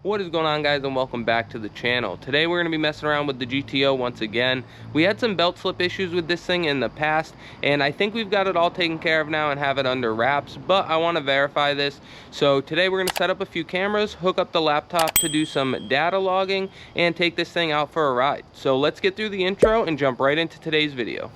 What is going on, guys, and welcome back to the channel. Today we're going to be messing around with the GTO once again. We had some belt slip issues with this thing in the past, and I think we've got it all taken care of now and have it under wraps, but I want to verify this. So today we're going to set up a few cameras, hook up the laptop to do some data logging, and take this thing out for a ride. So let's get through the intro and jump right into today's video.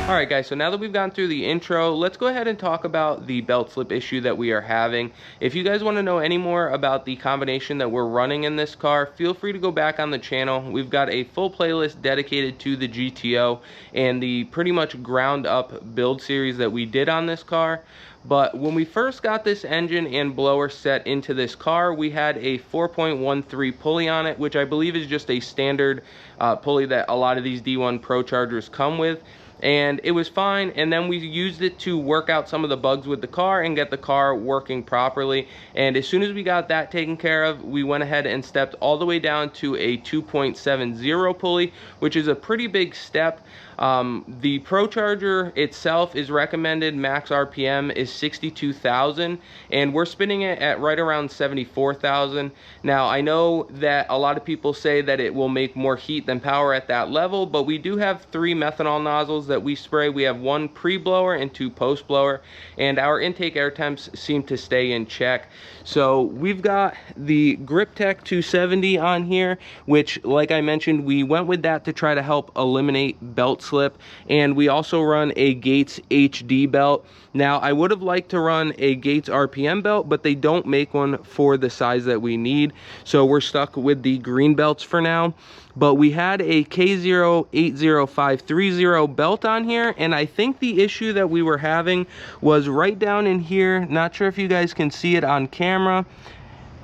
Alright guys, so now that we've gone through the intro, let's go ahead and talk about the belt slip issue that we are having. If you guys want to know any more about the combination that we're running in this car, feel free to go back on the channel. We've got a full playlist dedicated to the GTO and the pretty much ground up build series that we did on this car. But when we first got this engine and blower set into this car, we had a 4.13 pulley on it, which I believe is just a standard pulley that a lot of these D1 Pro Chargers come with. And it was fine, and then we used it to work out some of the bugs with the car and get the car working properly. And as soon as we got that taken care of, we went ahead and stepped all the way down to a 2.70 pulley, which is a pretty big step. The Pro Charger itself is recommended max RPM is 62,000, and we're spinning it at right around 74,000. Now I know that a lot of people say that it will make more heat than power at that level, but we do have 3 methanol nozzles that we spray. We have 1 pre-blower and 2 post-blower, and our intake air temps seem to stay in check. So we've got the Griptec 270 on here, which, like I mentioned, we went with that to try to help eliminate belt slip, and we also run a Gates HD belt. Now I would have liked to run a Gates RPM belt, but they don't make one for the size that we need, so we're stuck with the green belts for now. But we had a K080530 belt on here, and I think the issue that we were having was right down in here. Not sure if you guys can see it on camera,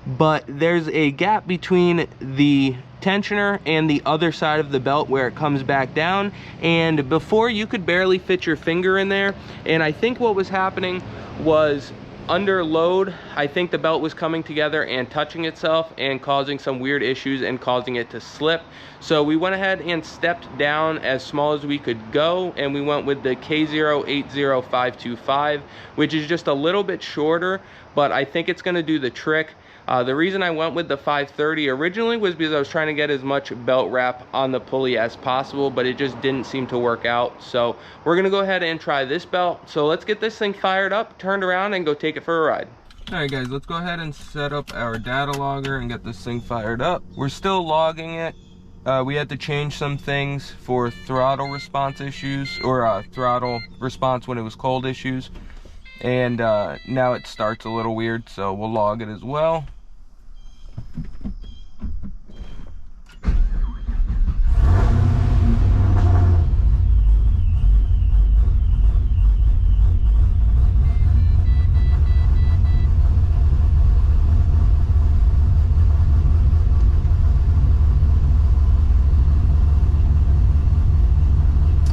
but there's a gap between the tensioner and the other side of the belt where it comes back down, and before you could barely fit your finger in there. And I think what was happening was, under load, I think the belt was coming together and touching itself and causing some weird issues and causing it to slip. So we went ahead and stepped down as small as we could go, and we went with the K080525, which is just a little bit shorter, but I think it's going to do the trick. The reason I went with the 530 originally was because I was trying to get as much belt wrap on the pulley as possible, but it just didn't seem to work out. So we're gonna go ahead and try this belt. So let's get this thing fired up, turned around, and go take it for a ride. All right guys, let's go ahead and set up our data logger and get this thing fired up. We're still logging it. We had to change some things for throttle response issues, or throttle response when it was cold issues. And now it starts a little weird, so we'll log it as well.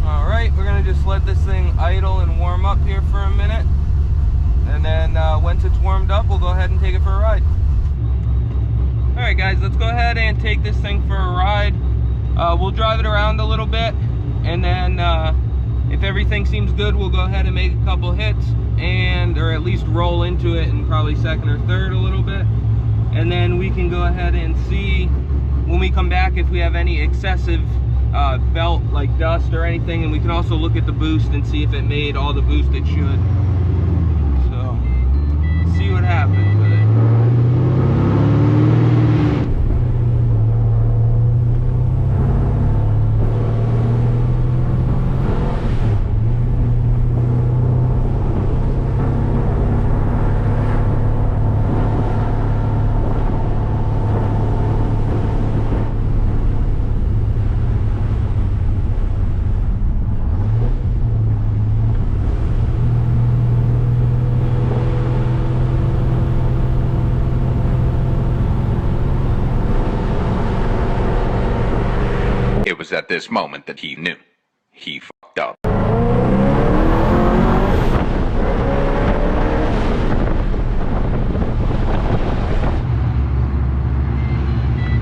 All right, we're gonna just let this thing idle and warm up here for a minute. And then once it's warmed up, we'll go ahead and take it for a ride. All right guys, let's go ahead and take this thing for a ride. We'll drive it around a little bit, and then if everything seems good, we'll go ahead and make a couple hits, or at least roll into it in probably second or third a little bit. And then we can go ahead and see when we come back if we have any excessive belt like dust or anything, and we can also look at the boost and see if it made all the boost it should. See what happens with it. was at this moment that he knew. He fucked up.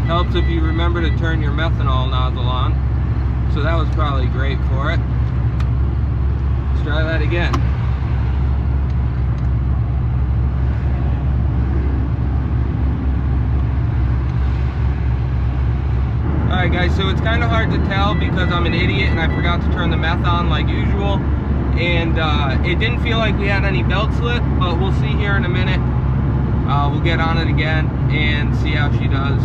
Helps if you remember to turn your methanol nozzle on. So that was probably great for it. Let's try that again. Alright guys, so it's kind of hard to tell because I'm an idiot and I forgot to turn the meth on like usual. And it didn't feel like we had any belt slip, but we'll see here in a minute. We'll get on it again and see how she does.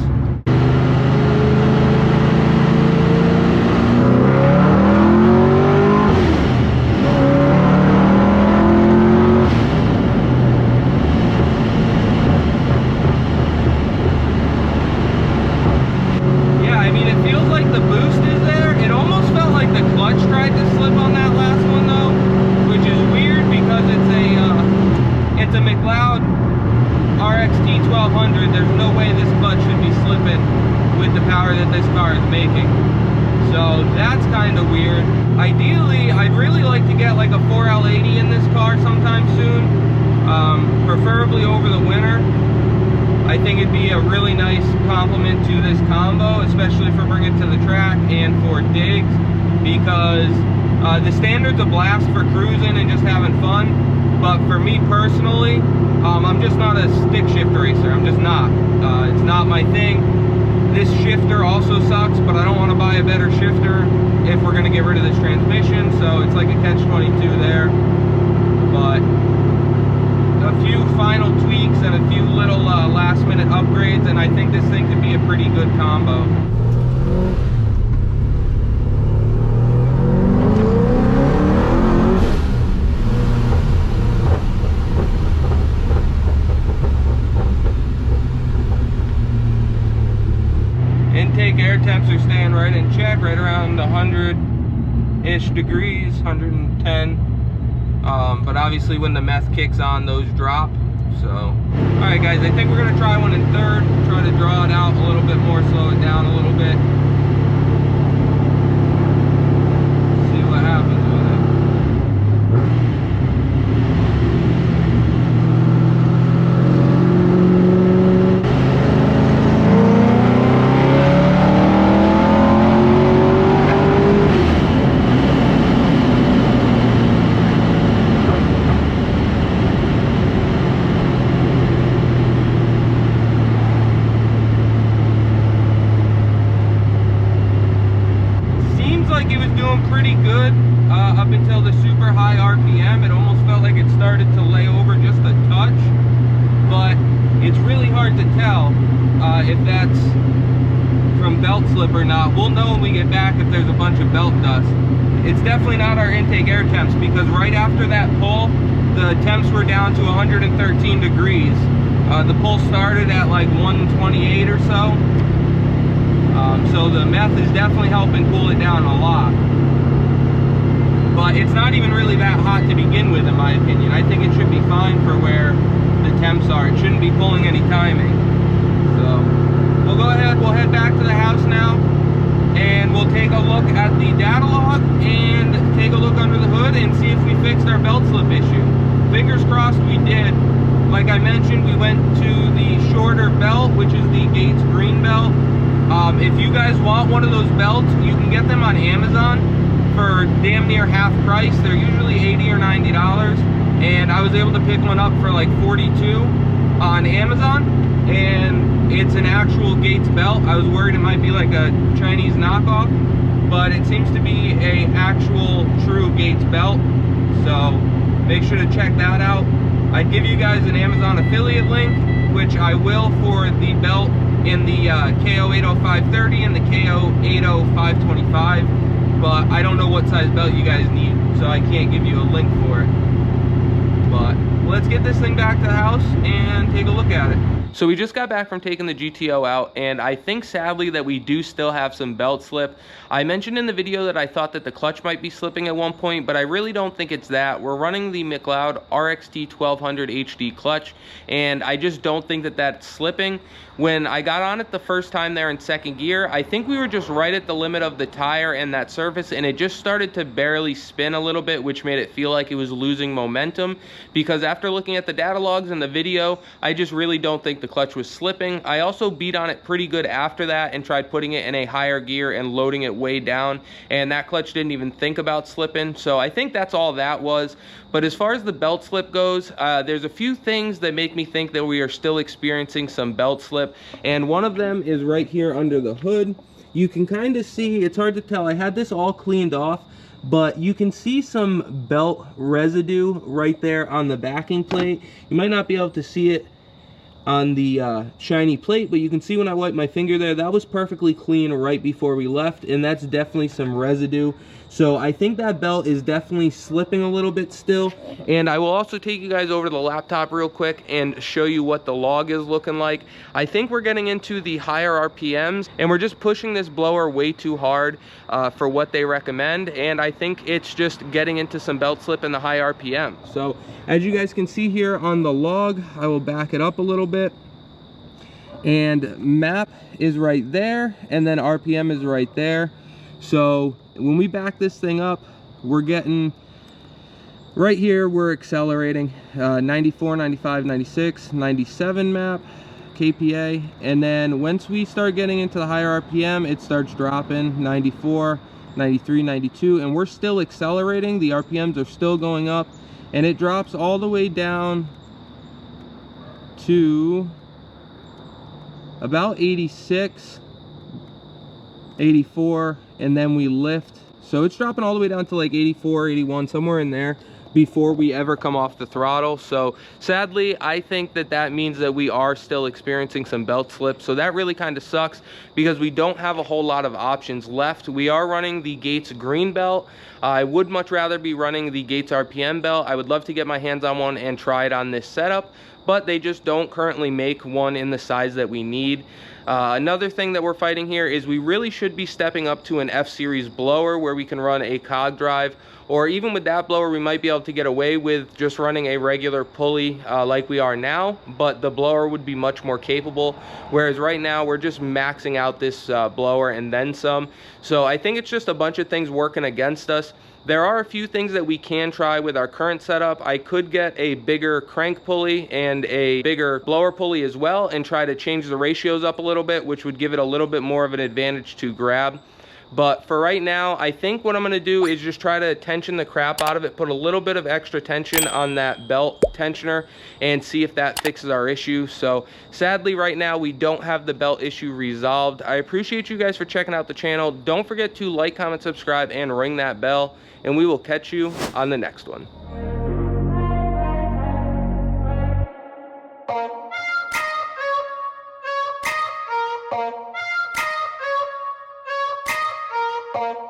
There's no way this clutch should be slipping with the power that this car is making. So that's kind of weird. Ideally, I'd really like to get like a 4L80 in this car sometime soon, preferably over the winter. I think it'd be a really nice complement to this combo, especially for bringing it to the track and for digs, because the standard's a blast for cruising and just having fun. But for me personally, I'm just not a stick shift racer. I'm just not. It's not my thing. This shifter also sucks, but I don't want to buy a better shifter if we're going to get rid of this transmission. So it's like a catch-22 there. But a few final tweaks and a few little last-minute upgrades, and I think this thing could be a pretty good combo. Intake air temps are staying right in check, right around 100-ish degrees, 110. But obviously when the meth kicks on, those drop. So, all right guys, I think we're gonna try one in third, try to draw it out a little bit more, slow it down a little bit. See what happens with it. Pretty good up until the super high RPM. It almost felt like it started to lay over just a touch, but it's really hard to tell if that's from belt slip or not. We'll know when we get back if there's a bunch of belt dust. It's definitely not our intake air temps, because right after that pull, the temps were down to 113 degrees. The pull started at like 128 or so. So the meth is definitely helping cool it down a lot. But it's not even really that hot to begin with, in my opinion. I think it should be fine for where the temps are. It shouldn't be pulling any timing. So we'll go ahead, we'll head back to the house now, and we'll take a look at the data log and take a look under the hood and see if we fixed our belt slip issue. Fingers crossed we did. Like I mentioned, we went to the shorter belt, which is the Gates green belt. If you guys want one of those belts, you can get them on Amazon for damn near half price. They're usually $80 or $90, and I was able to pick one up for like $42 on Amazon, and it's an actual Gates belt. I was worried it might be like a Chinese knockoff, but it seems to be a actual true Gates belt, so make sure to check that out. I'd give you guys an Amazon affiliate link, which I will for the belt in the KO80530 and the KO80525, but I don't know what size belt you guys need, so I can't give you a link for it. But let's get this thing back to the house and take a look at it. So we just got back from taking the GTO out, and I think sadly that we do still have some belt slip. I mentioned in the video that I thought that the clutch might be slipping at one point, but I really don't think it's that. We're running the McLeod RXT 1200 HD clutch, and I just don't think that that's slipping. When I got on it the first time there in second gear, I think we were just right at the limit of the tire and that surface, and it just started to barely spin a little bit, which made it feel like it was losing momentum. Because after looking at the data logs and the video, I just really don't think the clutch was slipping. I also beat on it pretty good after that and tried putting it in a higher gear and loading it way down, and that clutch didn't even think about slipping. So I think that's all that was. But as far as the belt slip goes, there's a few things that make me think that we are still experiencing some belt slip, and one of them is right here under the hood. You can kind of see, it's hard to tell, I had this all cleaned off, but you can see some belt residue right there on the backing plate. You might not be able to see it on the shiny plate, but you can see when I wiped my finger there, that was perfectly clean right before we left, and that's definitely some residue. So I think that belt is definitely slipping a little bit still. And I will also take you guys over to the laptop real quick and show you what the log is looking like. I think we're getting into the higher RPMs, and we're just pushing this blower way too hard for what they recommend, and I think it's just getting into some belt slip in the high RPM. So as you guys can see here on the log, I will back it up a little bit, and map is right there, and then RPM is right there. So when we back this thing up, we're getting right here, we're accelerating 94, 95, 96, 97 map KPA, and then once we start getting into the higher RPM, it starts dropping 94, 93, 92, and we're still accelerating. The RPMs are still going up, and it drops all the way down to about 86, 84, and then we lift. So it's dropping all the way down to like 84, 81, somewhere in there before we ever come off the throttle. So sadly, I think that that means that we are still experiencing some belt slip. So that really kind of sucks because we don't have a whole lot of options left. We are running the Gates green belt. I would much rather be running the Gates RPM belt. I would love to get my hands on one and try it on this setup, but they just don't currently make one in the size that we need. Another thing that we're fighting here is we really should be stepping up to an F-Series blower where we can run a cog drive, or even with that blower we might be able to get away with just running a regular pulley like we are now, but the blower would be much more capable, whereas right now we're just maxing out this blower and then some. So I think it's just a bunch of things working against us. There are a few things that we can try with our current setup. I could get a bigger crank pulley and a bigger blower pulley as well and try to change the ratios up a little bit, which would give it a little bit more of an advantage to grab. But for right now, I think what I'm gonna do is just try to tension the crap out of it, put a little bit of extra tension on that belt tensioner and see if that fixes our issue. So sadly right now we don't have the belt issue resolved. I appreciate you guys for checking out the channel. Don't forget to like, comment, subscribe, and ring that bell, and we will catch you on the next one. Oh.